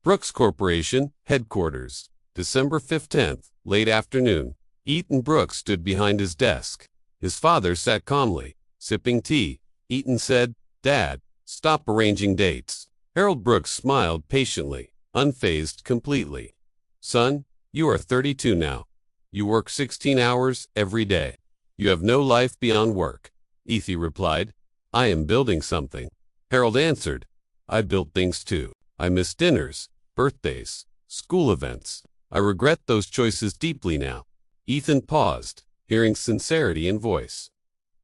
Brooks Corporation, Headquarters, December 15th, late afternoon. Ethan Brooks stood behind his desk. His father sat calmly, sipping tea. Ethan said, "Dad, stop arranging dates." Harold Brooks smiled patiently, unfazed completely. "Son, you are 32 now. You work 16 hours every day. You have no life beyond work." Ethan replied, "I am building something." Harold answered, "I built things too. I miss dinners, birthdays, school events. I regret those choices deeply now." Ethan paused, hearing sincerity in voice.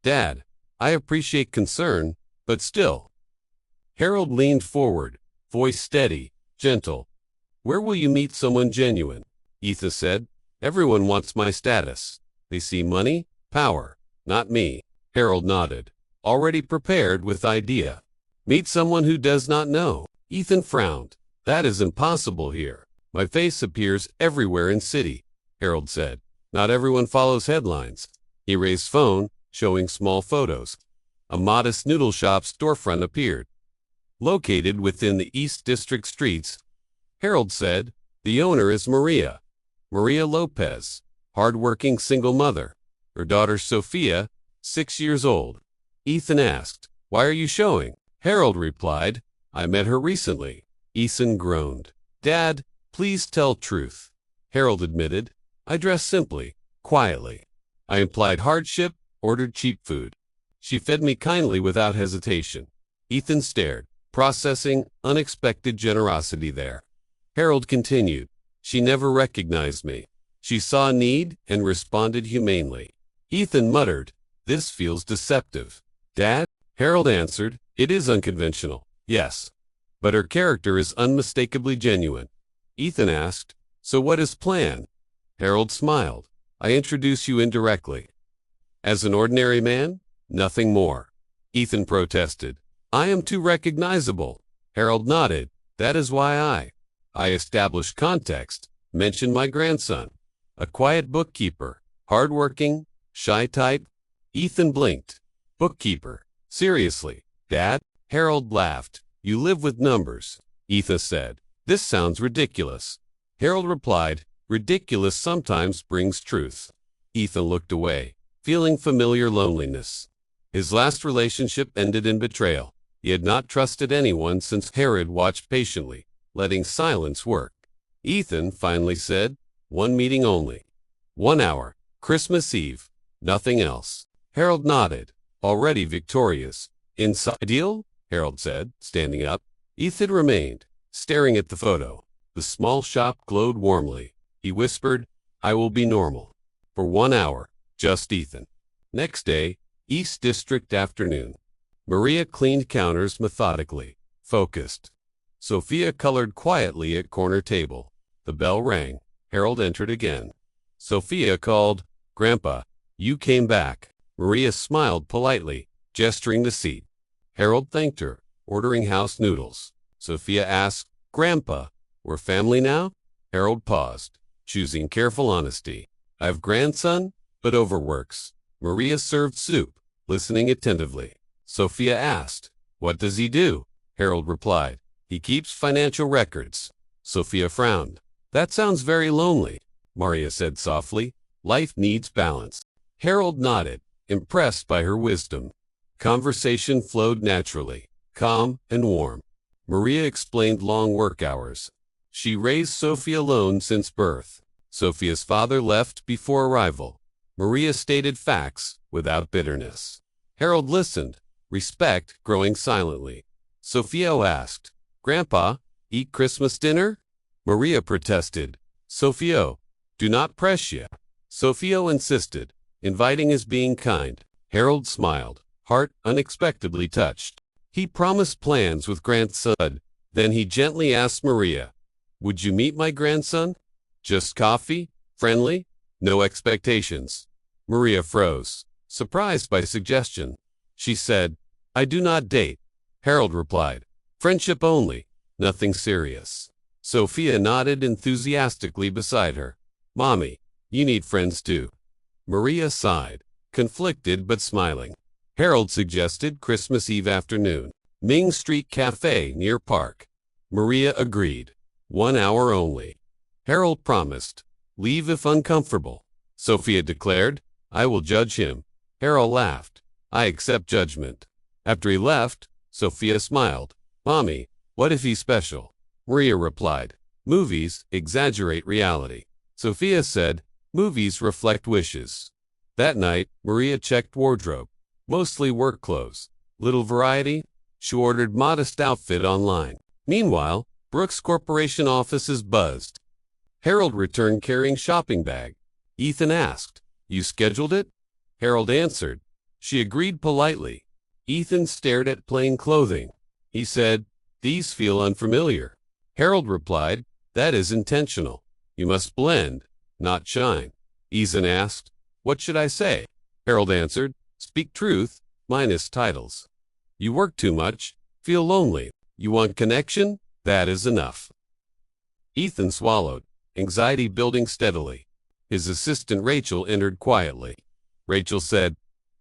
"Dad, I appreciate concern, but still." Harold leaned forward, voice steady, gentle. "Where will you meet someone genuine?" Ethan said, "Everyone wants my status. They see money, power, not me." Harold nodded, already prepared with idea. "Meet someone who does not know." Ethan frowned. "That is impossible here. My face appears everywhere in city," Harold said. "Not everyone follows headlines." He raised phone, showing small photos. A modest noodle shop storefront appeared, located within the East District streets. Harold said, "The owner is Maria Lopez, hard-working single mother. Her daughter Sophia, 6 years old." Ethan asked, "Why are you showing?" Harold replied, "I met her recently." Ethan groaned. "Dad, please tell truth." Harold admitted, "I dressed simply, quietly. I implied hardship, ordered cheap food. She fed me kindly without hesitation." Ethan stared, processing unexpected generosity there. Harold continued, "She never recognized me. She saw need and responded humanely." Ethan muttered, "This feels deceptive." "Dad," Harold answered, "it is unconventional, yes. But her character is unmistakably genuine." Ethan asked, "So what is plan?" Harold smiled. "I introduce you indirectly. As an ordinary man, nothing more." Ethan protested, "I am too recognizable." Harold nodded. "That is why I established context, mentioned my grandson. A quiet bookkeeper, hardworking, shy type." Ethan blinked. "Bookkeeper? Seriously, Dad?" Harold laughed. "You live with numbers." Ethan said, "This sounds ridiculous." Harold replied, "Ridiculous sometimes brings truth." Ethan looked away, feeling familiar loneliness. His last relationship ended in betrayal. He had not trusted anyone since. Harold watched patiently, letting silence work. Ethan finally said, "One meeting only. 1 hour, Christmas Eve, nothing else." Harold nodded, already victorious. "Inside deal?" Harold said, standing up. Ethan remained, staring at the photo. The small shop glowed warmly. He whispered, "I will be normal. For 1 hour, just Ethan." Next day, East District afternoon. Maria cleaned counters methodically, focused. Sophia colored quietly at corner table. The bell rang. Harold entered again. Sophia called, "Grandpa, you came back." Maria smiled politely, gesturing the seat. Harold thanked her, ordering house noodles. Sophia asked, "Grandpa, we're family now?" Harold paused, choosing careful honesty. "I have grandson, but overworks." Maria served soup, listening attentively. Sophia asked, "What does he do?" Harold replied, "He keeps financial records." Sophia frowned. "That sounds very lonely," Maria said softly. "Life needs balance." Harold nodded, impressed by her wisdom. Conversation flowed naturally, calm and warm. Maria explained long work hours. She raised Sophia alone since birth. Sophia's father left before arrival. Maria stated facts without bitterness. Harold listened, respect growing silently. Sophia asked, "Grandpa, eat Christmas dinner?" Maria protested, "Sophia, do not press you." Sophia insisted, inviting is being kind. Harold smiled, heart unexpectedly touched. He promised plans with grandson. Then he gently asked Maria, "Would you meet my grandson? Just coffee? Friendly? No expectations?" Maria froze, surprised by suggestion. She said, "I do not date." Harold replied, "Friendship only, nothing serious." Sophia nodded enthusiastically beside her. "Mommy, you need friends too." Maria sighed, conflicted but smiling. Harold suggested Christmas Eve afternoon, Ming Street Cafe near Park. Maria agreed. 1 hour only. Harold promised. Leave if uncomfortable. Sophia declared. I will judge him. Harold laughed. I accept judgment. After he left, Sophia smiled. Mommy, what if he's special? Maria replied. Movies exaggerate reality. Sophia said, movies reflect wishes. That night, Maria checked wardrobe. Mostly work clothes. Little variety? She ordered modest outfit online. Meanwhile, Brooks Corporation offices buzzed. Harold returned carrying shopping bag. Ethan asked, You scheduled it? Harold answered. She agreed politely. Ethan stared at plain clothing. He said, These feel unfamiliar. Harold replied, That is intentional. You must blend, not shine. Ethan asked, What should I say? Harold answered, Speak truth, minus titles. You work too much, feel lonely. You want connection? That is enough. Ethan swallowed, anxiety building steadily. His assistant Rachel entered quietly. Rachel said,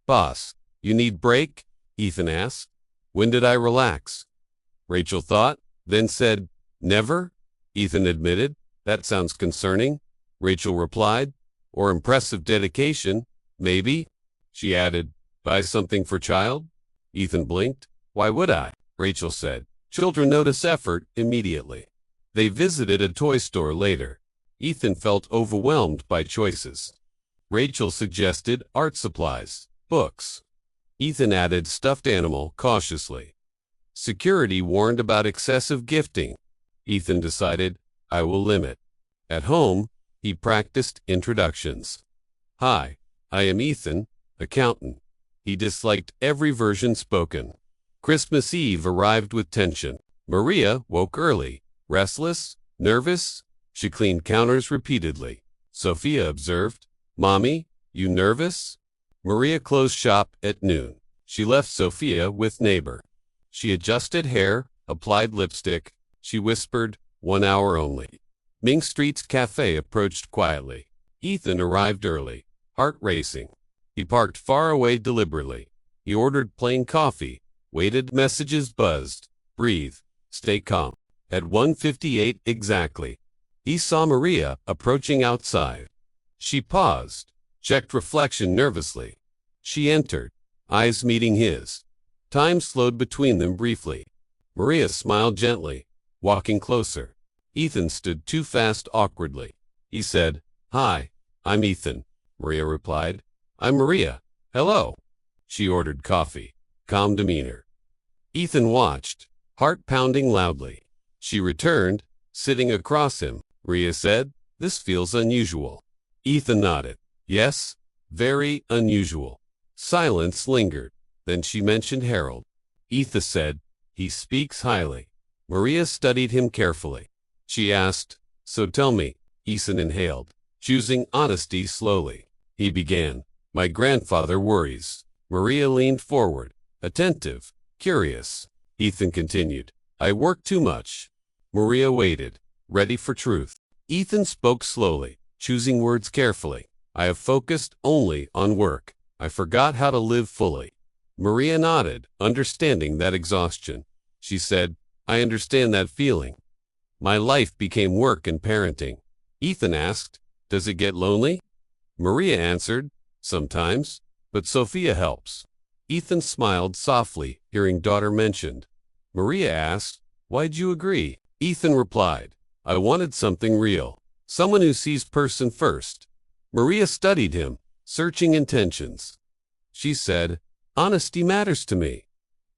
Boss, you need break? Ethan asked. When did I relax? Rachel thought, then said, Never? Ethan admitted, That sounds concerning. Rachel replied, Or impressive dedication, maybe. She added, Buy something for child? Ethan blinked. Why would I? Rachel said. Children notice effort immediately. They visited a toy store later. Ethan felt overwhelmed by choices. Rachel suggested art supplies, books. Ethan added stuffed animal cautiously. Security warned about excessive gifting. Ethan decided, I will limit. At home, he practiced introductions. Hi, I am Ethan, accountant. He disliked every version spoken. Christmas Eve arrived with tension. Maria woke early, restless, nervous. She cleaned counters repeatedly. Sophia observed, Mommy, you nervous? Maria closed shop at noon. She left Sophia with neighbor. She adjusted hair, applied lipstick. She whispered, 1 hour only. Ming Street's cafe approached quietly. Ethan arrived early, heart racing. He parked far away deliberately. He ordered plain coffee, waited, messages buzzed. Breathe, stay calm. At 1:58 exactly, he saw Maria approaching outside. She paused, checked reflection nervously. She entered, eyes meeting his. Time slowed between them briefly. Maria smiled gently, walking closer. Ethan stood too fast awkwardly. He said, Hi, I'm Ethan. Maria replied, I'm Maria. Hello. She ordered coffee. Calm demeanor. Ethan watched, heart pounding loudly. She returned, sitting across him. Maria said, This feels unusual. Ethan nodded. Yes, very unusual. Silence lingered. Then she mentioned Harold. Ethan said, He speaks highly. Maria studied him carefully. She asked, So tell me. Ethan inhaled, choosing honesty slowly. He began, My grandfather worries. Maria leaned forward, attentive, curious. Ethan continued, I work too much. Maria waited, ready for truth. Ethan spoke slowly, choosing words carefully. I have focused only on work. I forgot how to live fully. Maria nodded, understanding that exhaustion. She said, I understand that feeling. My life became work and parenting. Ethan asked, Does it get lonely? Maria answered, Sometimes, but Sophia helps. Ethan smiled softly, hearing daughter mentioned. Maria asked, Why'd you agree? Ethan replied, I wanted something real. Someone who sees person first. Maria studied him, searching intentions. She said, Honesty matters to me.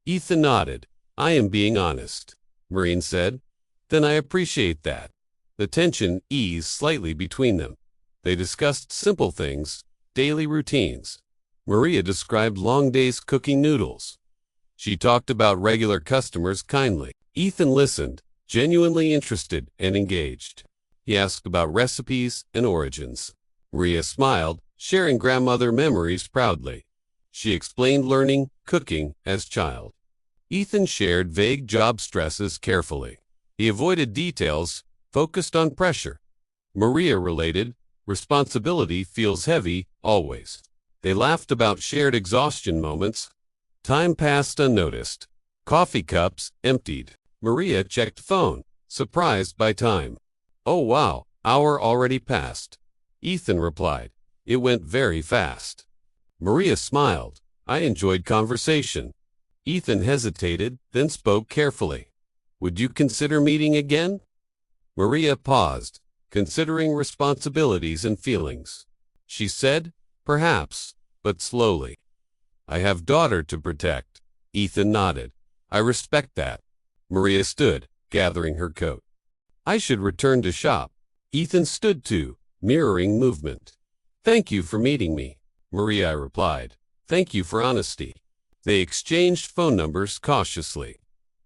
Ethan nodded. I am being honest. Maureen said, Then I appreciate that. The tension eased slightly between them. They discussed simple things, daily routines. Maria described long days cooking noodles. She talked about regular customers kindly. Ethan listened, genuinely interested and engaged. He asked about recipes and origins. Maria smiled, sharing grandmother memories proudly. She explained learning cooking as child. Ethan shared vague job stresses carefully. He avoided details, focused on pressure. Maria related, responsibility feels heavy, always. They laughed about shared exhaustion moments. Time passed unnoticed. Coffee cups emptied. Maria checked phone, surprised by time. Oh wow, hour already passed. Ethan replied. It went very fast. Maria smiled. I enjoyed conversation. Ethan hesitated, then spoke carefully. Would you consider meeting again? Maria paused, considering responsibilities and feelings. She said, perhaps, but slowly. I have daughter to protect. Ethan nodded. I respect that. Maria stood, gathering her coat. I should return to shop. Ethan stood too, mirroring movement. Thank you for meeting me, Maria replied. Thank you for honesty. They exchanged phone numbers cautiously.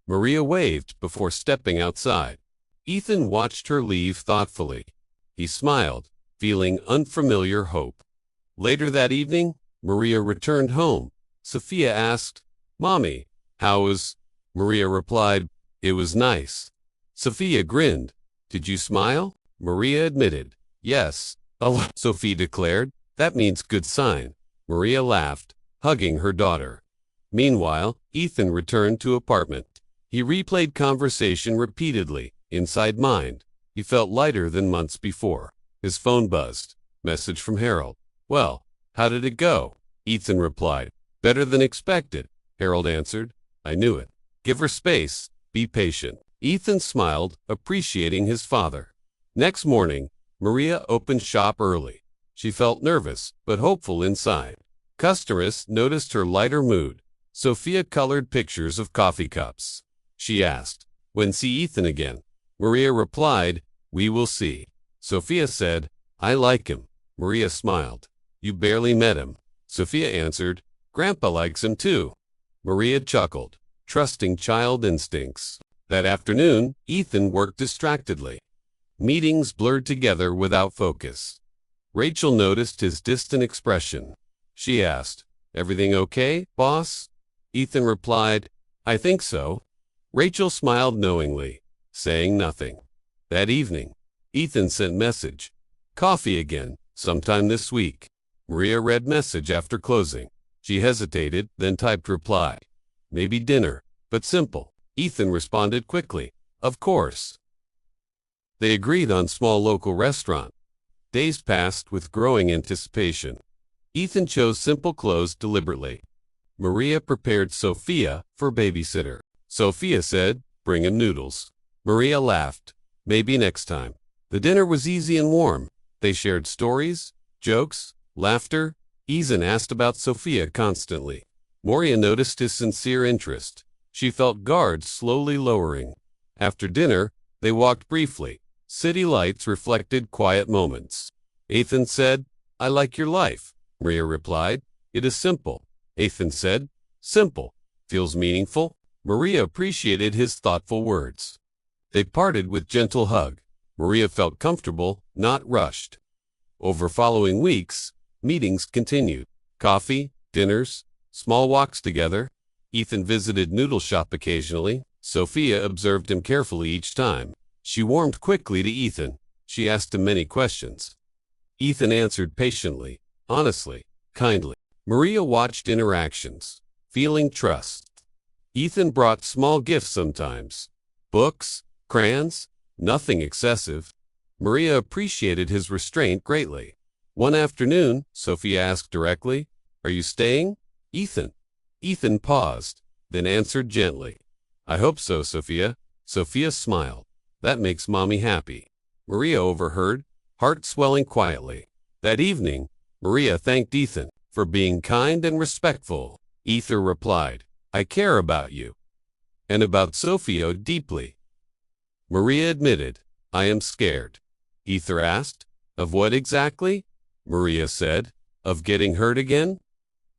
Maria waved before stepping outside. Ethan watched her leave thoughtfully. He smiled, feeling unfamiliar hope. Later that evening, Maria returned home. Sophia asked, Mommy, how was? Maria replied, It was nice. Sophia grinned. Did you smile? Maria admitted. Yes, a lot, Sophie declared. That means good sign. Maria laughed, hugging her daughter. Meanwhile, Ethan returned to apartment. He replayed conversation repeatedly, inside mind. He felt lighter than months before. His phone buzzed. Message from Harold. Well, how did it go? Ethan replied. Better than expected. Harold answered. I knew it. Give her space. Be patient. Ethan smiled, appreciating his father. Next morning, Maria opened shop early. She felt nervous, but hopeful inside. Customers noticed her lighter mood. Sophia colored pictures of coffee cups. She asked, When see Ethan again? Maria replied, We will see. Sophia said, I like him. Maria smiled. You barely met him. Sophia answered, Grandpa likes him too. Maria chuckled, trusting child instincts. That afternoon, Ethan worked distractedly. Meetings blurred together without focus. Rachel noticed his distant expression. She asked, Everything okay, boss? Ethan replied, I think so. Rachel smiled knowingly, saying nothing. That evening, Ethan sent message. Coffee again, sometime this week. Maria read message after closing. She hesitated, then typed reply. Maybe dinner, but simple. Ethan responded quickly. Of course. They agreed on small local restaurant. Days passed with growing anticipation. Ethan chose simple clothes deliberately. Maria prepared Sophia for babysitter. Sophia said, Bring him noodles. Maria laughed. Maybe next time. The dinner was easy and warm. They shared stories, jokes, laughter. Ethan asked about Sophia constantly. Maria noticed his sincere interest. She felt guards slowly lowering. After dinner, they walked briefly. City lights reflected quiet moments. Ethan said, I like your life. Maria replied, It is simple. Ethan said, Simple. Feels meaningful. Maria appreciated his thoughtful words. They parted with gentle hug. Maria felt comfortable, not rushed. Over following weeks, meetings continued. Coffee, dinners, small walks together. Ethan visited noodle shop occasionally. Sophia observed him carefully each time. She warmed quickly to Ethan. She asked him many questions. Ethan answered patiently, honestly, kindly. Maria watched interactions, feeling trust. Ethan brought small gifts sometimes. Books, crayons, nothing excessive. Maria appreciated his restraint greatly. One afternoon, Sophia asked directly, Are you staying? Ethan paused, then answered gently. I hope so, Sophia. Sophia smiled. That makes Mommy happy. Maria overheard, heart swelling quietly. That evening, Maria thanked Ethan for being kind and respectful. Ethan replied, I care about you. And about Sophia deeply. Maria admitted, I am scared. Ethan asked, Of what exactly? Maria said, Of getting hurt again?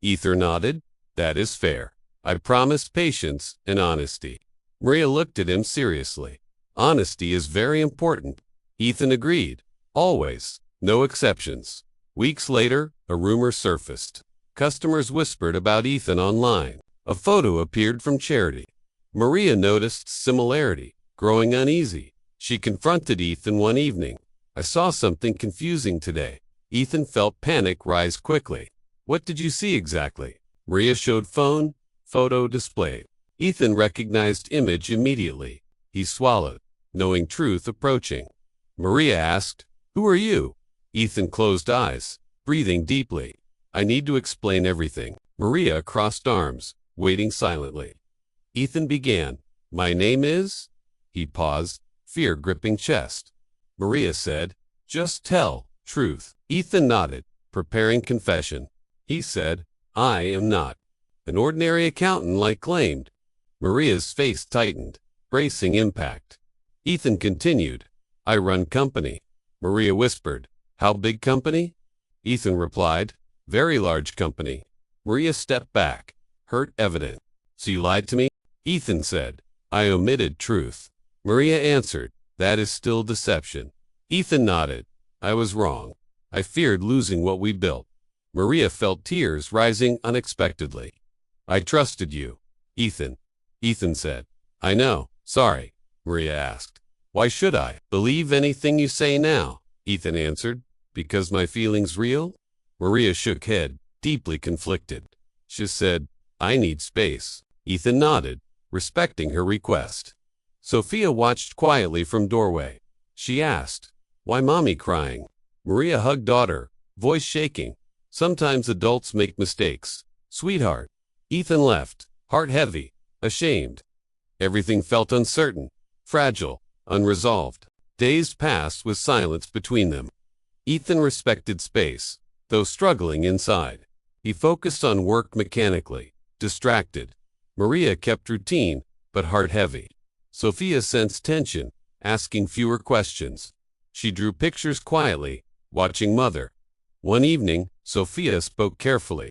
Ethan nodded, That is fair. I promised patience and honesty. Maria looked at him seriously. Honesty is very important. Ethan agreed. Always. No exceptions. Weeks later, a rumor surfaced. Customers whispered about Ethan online. A photo appeared from Charity. Maria noticed similarity, growing uneasy. She confronted Ethan one evening. I saw something confusing today. Ethan felt panic rise quickly. What did you see exactly? Maria showed photo displayed. Ethan recognized image immediately. He swallowed. knowing truth approaching. Maria asked, "Who are you?" Ethan closed eyes, breathing deeply. "I need to explain everything." Maria crossed arms, waiting silently. Ethan began, "My name is—" He paused, fear gripping chest. Maria said, "Just tell, truth." Ethan nodded, preparing confession. He said, "I am not an ordinary accountant like claimed." Maria's face tightened, bracing impact. Ethan continued, "I run company." Maria whispered, "How big company?" Ethan replied, "Very large company." Maria stepped back, hurt evident. "So you lied to me?" Ethan said, "I omitted truth." Maria answered, "That is still deception." Ethan nodded, "I was wrong. I feared losing what we built." Maria felt tears rising unexpectedly. "I trusted you, Ethan." Ethan said, "I know, sorry." Maria asked, "Why should I believe anything you say now?" Ethan answered, "Because my feelings real?" Maria shook head, deeply conflicted. She said, "I need space." Ethan nodded, respecting her request. Sophia watched quietly from doorway. She asked, "Why mommy crying?" Maria hugged daughter, voice shaking. "Sometimes adults make mistakes, sweetheart." Ethan left, heart heavy, ashamed. Everything felt uncertain, fragile, unresolved. Days passed with silence between them. Ethan respected space, though struggling inside. He focused on work mechanically, distracted. Maria kept routine, but heart heavy. Sophia sensed tension, asking fewer questions. She drew pictures quietly, watching mother. One evening, Sophia spoke carefully.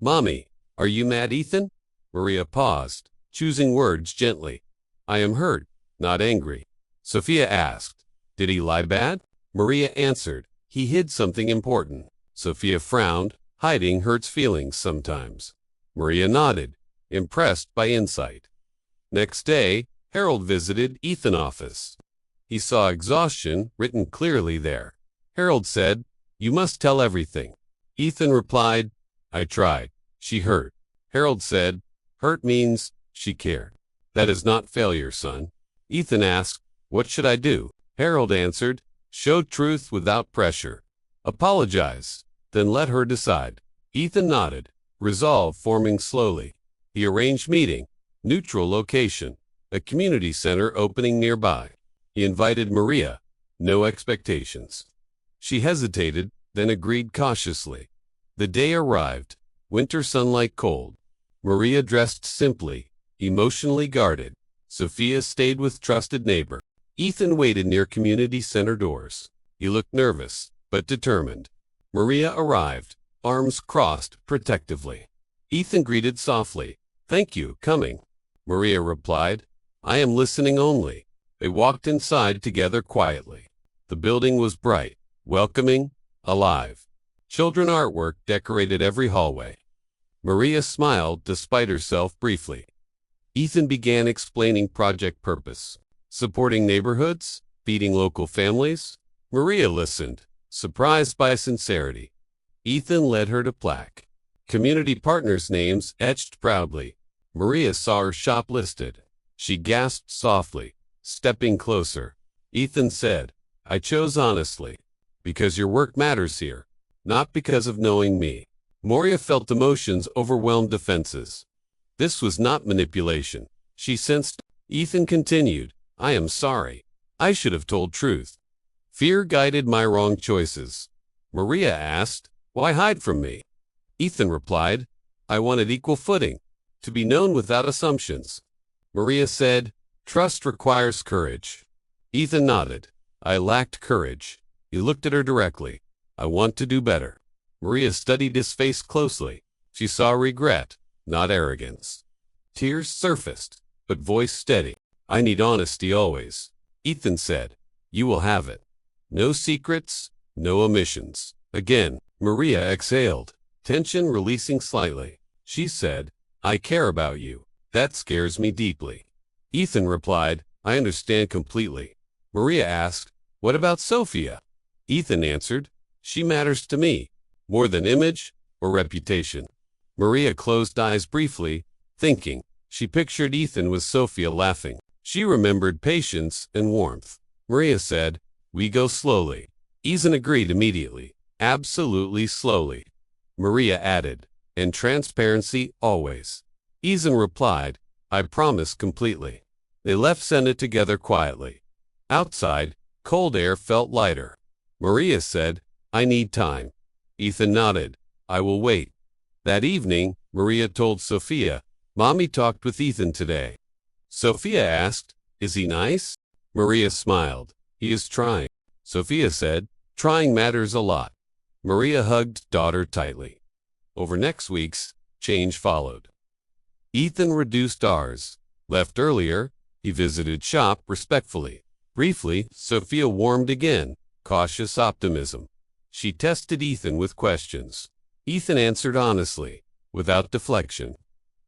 "Mommy, are you mad, Ethan?" Maria paused, choosing words gently. "I am hurt, not angry." Sophia asked, "Did he lie bad?" Maria answered, "He hid something important." Sophia frowned, hiding hurts feelings sometimes. Maria nodded, impressed by insight. Next day, Harold visited Ethan's office. He saw exhaustion written clearly there. Harold said, "You must tell everything." Ethan replied, "I tried. She hurt." Harold said, "Hurt means she cared. That is not failure, son." Ethan asked, "What should I do?" Harold answered, "Show truth without pressure. Apologize, then let her decide." Ethan nodded, resolve forming slowly. He arranged meeting, neutral location, a community center opening nearby. He invited Maria, no expectations. She hesitated, then agreed cautiously. The day arrived, winter sunlight cold. Maria dressed simply, emotionally guarded. Sophia stayed with trusted neighbor. Ethan waited near community center doors. He looked nervous, but determined. Maria arrived, arms crossed protectively. Ethan greeted softly, "Thank you, coming." Maria replied, "I am listening only." They walked inside together quietly. The building was bright, welcoming, alive. Children artwork decorated every hallway. Maria smiled despite herself briefly. Ethan began explaining project purpose. Supporting neighborhoods, feeding local families. Maria listened, surprised by sincerity. Ethan led her to plaque. Community partners' names etched proudly. Maria saw her shop listed. She gasped softly, stepping closer. Ethan said, "I chose honestly, because your work matters here, not because of knowing me." Maria felt emotions overwhelmed defenses. This was not manipulation. She sensed. Ethan continued, "I am sorry. I should have told truth. Fear guided my wrong choices." Maria asked, "Why hide from me?" Ethan replied, "I wanted equal footing, to be known without assumptions." Maria said, "Trust requires courage." Ethan nodded. "I lacked courage." He looked at her directly. "I want to do better." Maria studied his face closely. She saw regret, not arrogance. Tears surfaced, but voice steady. "I need honesty always." Ethan said, "You will have it. No secrets, no omissions." Again, Maria exhaled, tension releasing slightly. She said, "I care about you. That scares me deeply." Ethan replied, "I understand completely." Maria asked, "What about Sophia?" Ethan answered, "She matters to me, more than image or reputation." Maria closed eyes briefly, thinking. She pictured Ethan with Sophia laughing, She remembered patience and warmth. Maria said, "We go slowly." Ethan agreed immediately. "Absolutely slowly." Maria added, "And transparency always." Ethan replied, "I promise completely." They left Senna together quietly. Outside, cold air felt lighter. Maria said, "I need time." Ethan nodded, "I will wait." That evening, Maria told Sophia, "Mommy talked with Ethan today." Sophia asked, "Is he nice?" Maria smiled, "He is trying." Sophia said, "Trying matters a lot." Maria hugged daughter tightly. Over next week's, change followed. Ethan reduced hours. Left earlier, he visited shop respectfully. Briefly, Sophia warmed again, cautious optimism. She tested Ethan with questions. Ethan answered honestly, without deflection.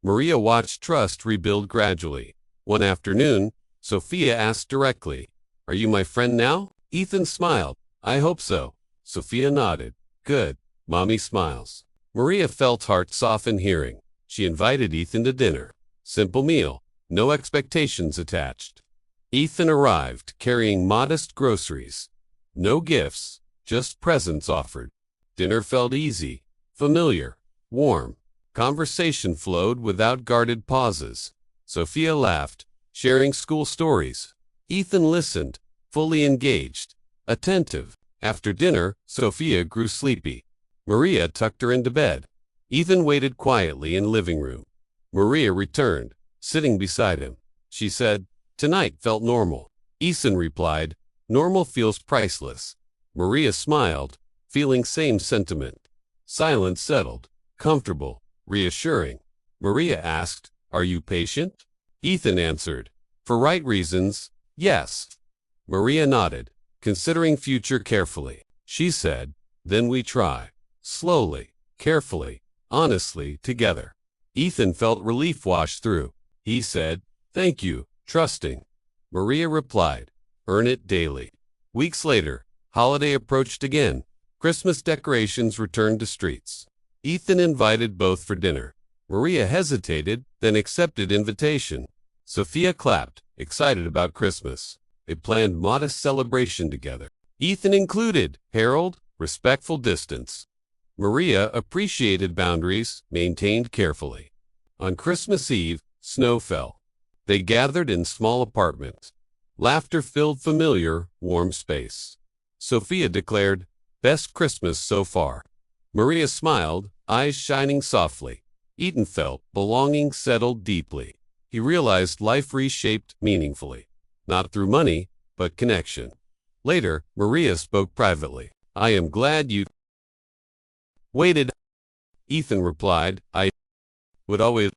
Maria watched trust rebuild gradually. One afternoon, Sophia asked directly, "Are you my friend now?" Ethan smiled, "I hope so." Sophia nodded. "Good." Mommy smiles. Maria felt heart soften hearing. She invited Ethan to dinner. Simple meal, no expectations attached. Ethan arrived carrying modest groceries. No gifts, just presents offered. Dinner felt easy, familiar, warm. Conversation flowed without guarded pauses. Sophia laughed, sharing school stories. Ethan listened, fully engaged, attentive. After dinner, Sophia grew sleepy. Maria tucked her into bed. Ethan waited quietly in living room. Maria returned, sitting beside him. She said, "Tonight felt normal." Ethan replied, "Normal feels priceless." Maria smiled, feeling same sentiment. Silence settled, comfortable, reassuring. Maria asked, "Are you patient?" Ethan answered, "For right reasons, yes." Maria nodded, considering future carefully. She said, "Then we try. Slowly, carefully, honestly, together." Ethan felt relief wash through. He said, "Thank you," trusting. Maria replied, "Earn it daily." Weeks later, holiday approached again. Christmas decorations returned to streets. Ethan invited both for dinner. Maria hesitated, then accepted invitation. Sophia clapped, excited about Christmas. They planned modest celebration together. Ethan included Harold, respectful distance. Maria appreciated boundaries, maintained carefully. On Christmas Eve, snow fell. They gathered in small apartments. Laughter filled familiar, warm space. Sophia declared, "Best Christmas so far." Maria smiled, eyes shining softly. Ethan felt belonging settled deeply. He realized life reshaped meaningfully. Not through money, but connection. Later, Maria spoke privately. "I am glad you waited." Ethan replied, "I would always."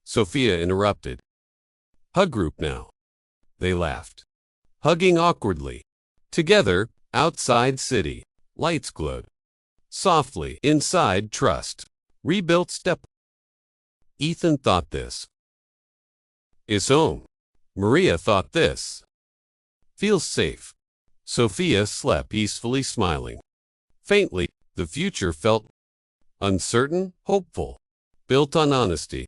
Sophia interrupted. "Hug group now." They laughed. Hugging awkwardly. Together, outside city. Lights glowed. Softly, inside trust. Rebuilt step. Ethan thought this is home. Maria thought this feels safe. Sophia slept peacefully smiling. Faintly, the future felt uncertain, hopeful, built on honesty,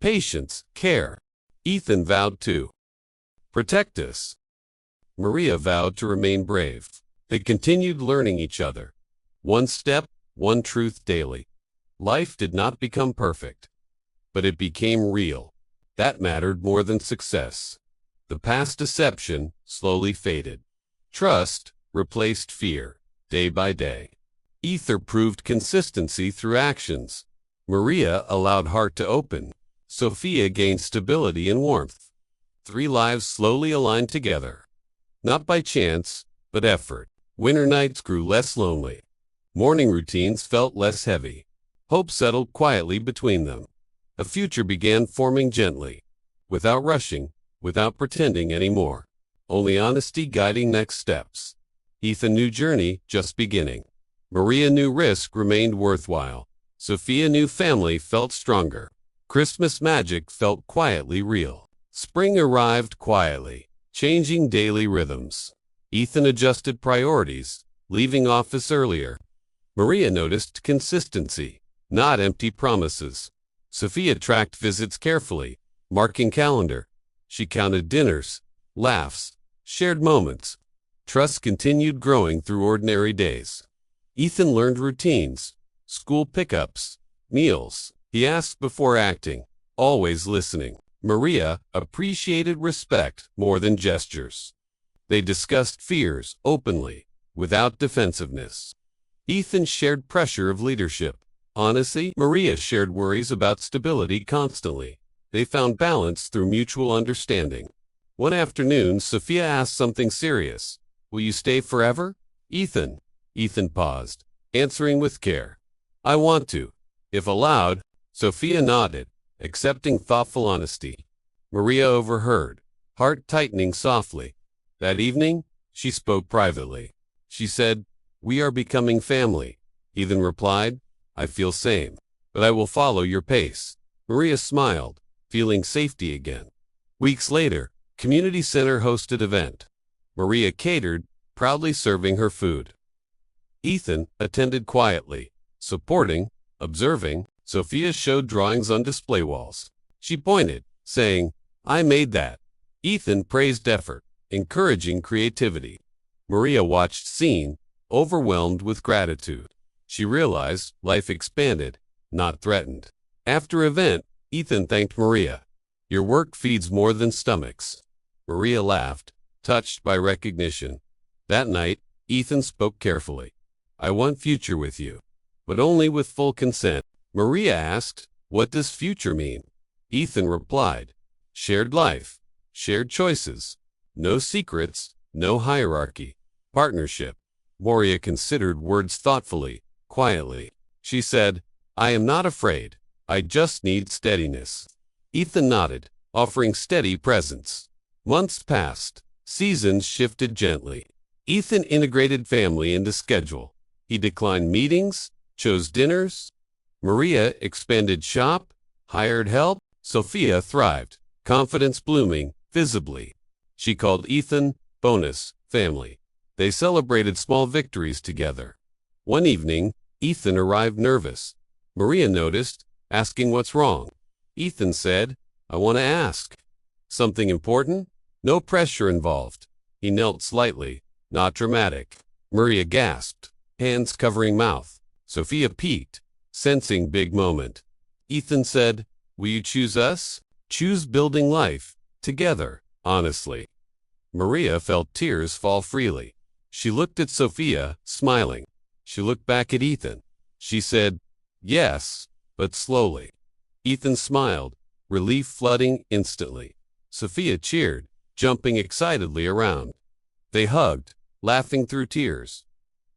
patience, care. Ethan vowed to protect us. Maria vowed to remain brave. They continued learning each other. One step, one truth daily. Life did not become perfect, but it became real. That mattered more than success. The past deception slowly faded. Trust replaced fear, day by day. Ether proved consistency through actions. Maria allowed heart to open. Sophia gained stability and warmth. 3 lives slowly aligned together. Not by chance, but effort. Winter nights grew less lonely. Morning routines felt less heavy. Hope settled quietly between them. A future began forming gently, without rushing, without pretending anymore. Only honesty guiding next steps. Ethan knew journey just beginning. Maria knew risk remained worthwhile. Sophia knew family felt stronger. Christmas magic felt quietly real. Spring arrived quietly, changing daily rhythms. Ethan adjusted priorities, leaving office earlier. Maria noticed consistency, not empty promises. Sophia tracked visits carefully, marking calendar. She counted dinners, laughs, shared moments. Trust continued growing through ordinary days. Ethan learned routines, school pickups, meals. He asked before acting, always listening. Maria appreciated respect more than gestures. They discussed fears openly, without defensiveness. Ethan shared pressure of leadership. Honestly, Maria shared worries about stability constantly. They found balance through mutual understanding. One afternoon, Sophia asked something serious. "Will you stay forever?" Ethan paused, answering with care. "I want to, if allowed." Sophia nodded, accepting thoughtful honesty. Maria overheard, heart tightening softly. That evening, she spoke privately. She said, "We are becoming family." Ethan replied, "I feel same, but I will follow your pace." Maria smiled, feeling safety again. Weeks later, community center hosted event. Maria catered, proudly serving her food. Ethan attended quietly, supporting, observing. Sophia showed drawings on display walls. She pointed, saying, "I made that." Ethan praised effort, encouraging creativity. Maria watched seen, overwhelmed with gratitude. She realized life expanded, not threatened. After event, Ethan thanked Maria. "Your work feeds more than stomachs." Maria laughed, touched by recognition. That night, Ethan spoke carefully. "I want future with you, but only with full consent." Maria asked, "What does future mean?" Ethan replied, "Shared life, shared choices, no secrets, no hierarchy, partnership." Maria considered words thoughtfully, quietly. She said, "I am not afraid. I just need steadiness." Ethan nodded, offering steady presence. Months passed. Seasons shifted gently. Ethan integrated family into schedule. He declined meetings, chose dinners. Maria expanded shop, hired help. Sophia thrived, confidence blooming, visibly. She called Ethan, bonus, family. They celebrated small victories together. One evening, Ethan arrived nervous. Maria noticed, asking what's wrong. Ethan said, "I want to ask." "Something important?" No pressure involved. He knelt slightly, not dramatic. Maria gasped, hands covering mouth. Sophia peeked, sensing big moment. Ethan said, "Will you choose us?" "Choose building life, together, honestly." Maria felt tears fall freely. She looked at Sophia, smiling. She looked back at Ethan. She said, "Yes, but slowly." Ethan smiled, relief flooding instantly. Sophia cheered, jumping excitedly around. They hugged, laughing through tears.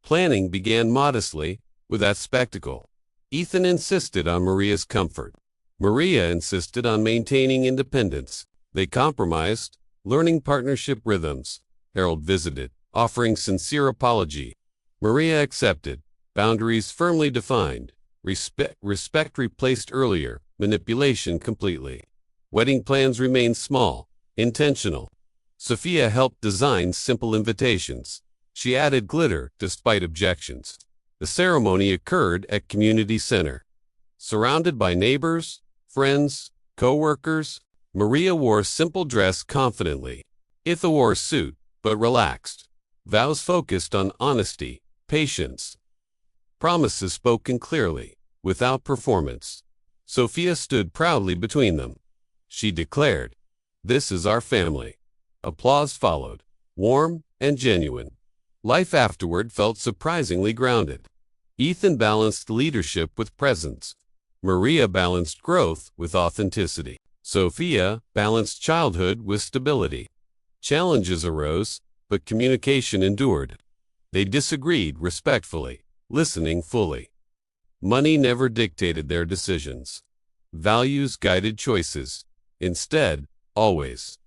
Planning began modestly, with that spectacle. Ethan insisted on Maria's comfort. Maria insisted on maintaining independence. They compromised, learning partnership rhythms. Harold visited, offering sincere apology. Maria accepted, boundaries firmly defined. Respect replaced earlier, manipulation completely. Wedding plans remained small, intentional. Sophia helped design simple invitations. She added glitter despite objections. The ceremony occurred at community center. Surrounded by neighbors, friends, co-workers, Maria wore a simple dress confidently. Ethan wore a suit, but relaxed. Vows focused on honesty, patience. Promises spoken clearly, without performance. Sophia stood proudly between them. She declared, "This is our family." Applause followed, warm and genuine. Life afterward felt surprisingly grounded. Ethan balanced leadership with presence. Maria balanced growth with authenticity. Sophia balanced childhood with stability. Challenges arose, but communication endured. They disagreed respectfully, listening fully. Money never dictated their decisions. Values guided choices. Instead, always.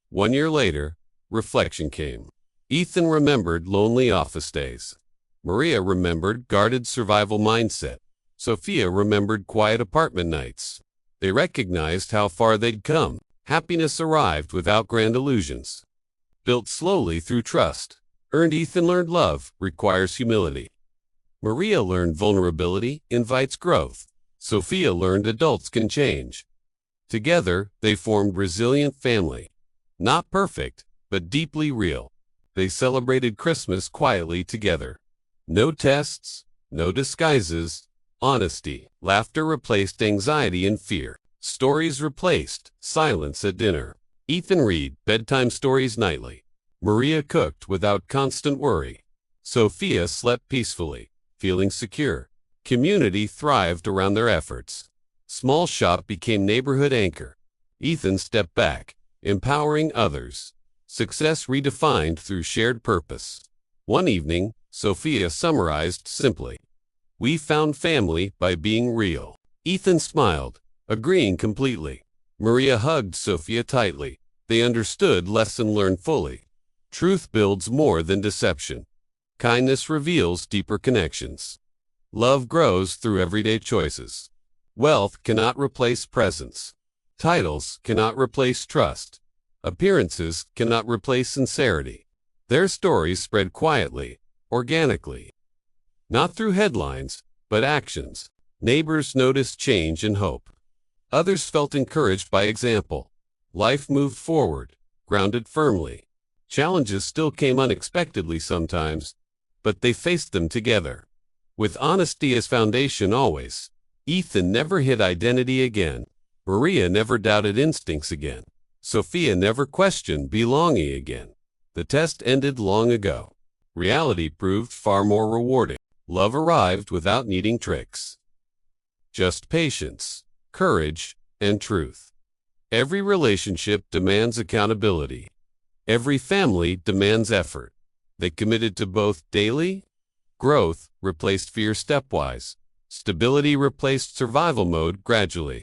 1 year later, reflection came. Ethan remembered lonely office days. Maria remembered guarded survival mindset. Sophia remembered quiet apartment nights. They recognized how far they'd come. Happiness arrived without grand illusions. Built slowly through trust. Ethan learned love requires humility. Maria learned vulnerability invites growth. Sophia learned adults can change. Together, they formed resilient family. Not perfect, but deeply real. They celebrated Christmas quietly together. No tests, no disguises, honesty. Laughter replaced anxiety and fear. Stories replaced silence at dinner. Ethan read bedtime stories nightly. Maria cooked without constant worry. Sophia slept peacefully, feeling secure. Community thrived around their efforts. Small shop became neighborhood anchor. Ethan stepped back, empowering others. Success redefined through shared purpose. One evening, Sophia summarized simply, "We found family by being real." Ethan smiled, agreeing completely. Maria hugged Sophia tightly. They understood lesson learned fully. Truth builds more than deception. Kindness reveals deeper connections. Love grows through everyday choices. Wealth cannot replace presence. Titles cannot replace trust. Appearances cannot replace sincerity. Their stories spread quietly, organically. Not through headlines, but actions. Neighbors noticed change and hope. Others felt encouraged by example. Life moved forward, grounded firmly. Challenges still came unexpectedly sometimes, but they faced them together. With honesty as foundation always. Ethan never hid identity again. Maria never doubted instincts again. Sophia never questioned belonging again. The test ended long ago. Reality proved far more rewarding. Love arrived without needing tricks. Just patience, courage, and truth. Every relationship demands accountability. Every family demands effort. They committed to both daily. Growth replaced fear stepwise. Stability replaced survival mode gradually.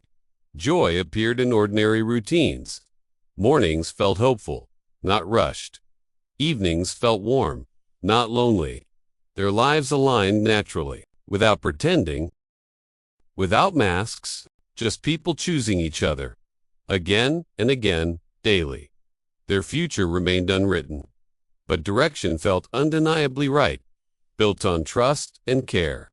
Joy appeared in ordinary routines. Mornings felt hopeful, not rushed. Evenings felt warm, not lonely. Their lives aligned naturally, without pretending, without masks, just people choosing each other, again and again, daily. Their future remained unwritten, but direction felt undeniably right, built on trust and care.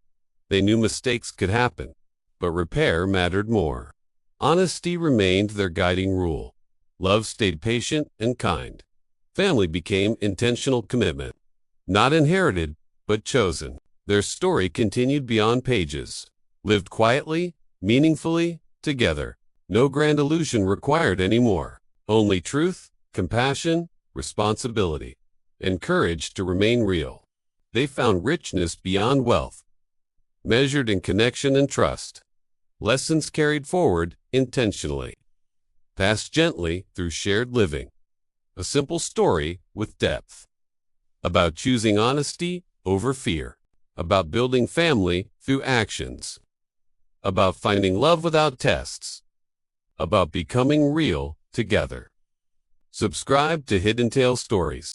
They knew mistakes could happen, but repair mattered more. Honesty remained their guiding rule. Love stayed patient and kind. Family became intentional commitment, not inherited, but chosen. Their story continued beyond pages, lived quietly, meaningfully, together. No grand illusion required anymore. Only truth, compassion, responsibility, and courage to remain real. They found richness beyond wealth, measured in connection and trust. Lessons carried forward intentionally, passed gently through shared living. A simple story with depth. About choosing honesty over fear. About building family through actions. About finding love without tests. About becoming real together. Subscribe to Hidden Tale Stories.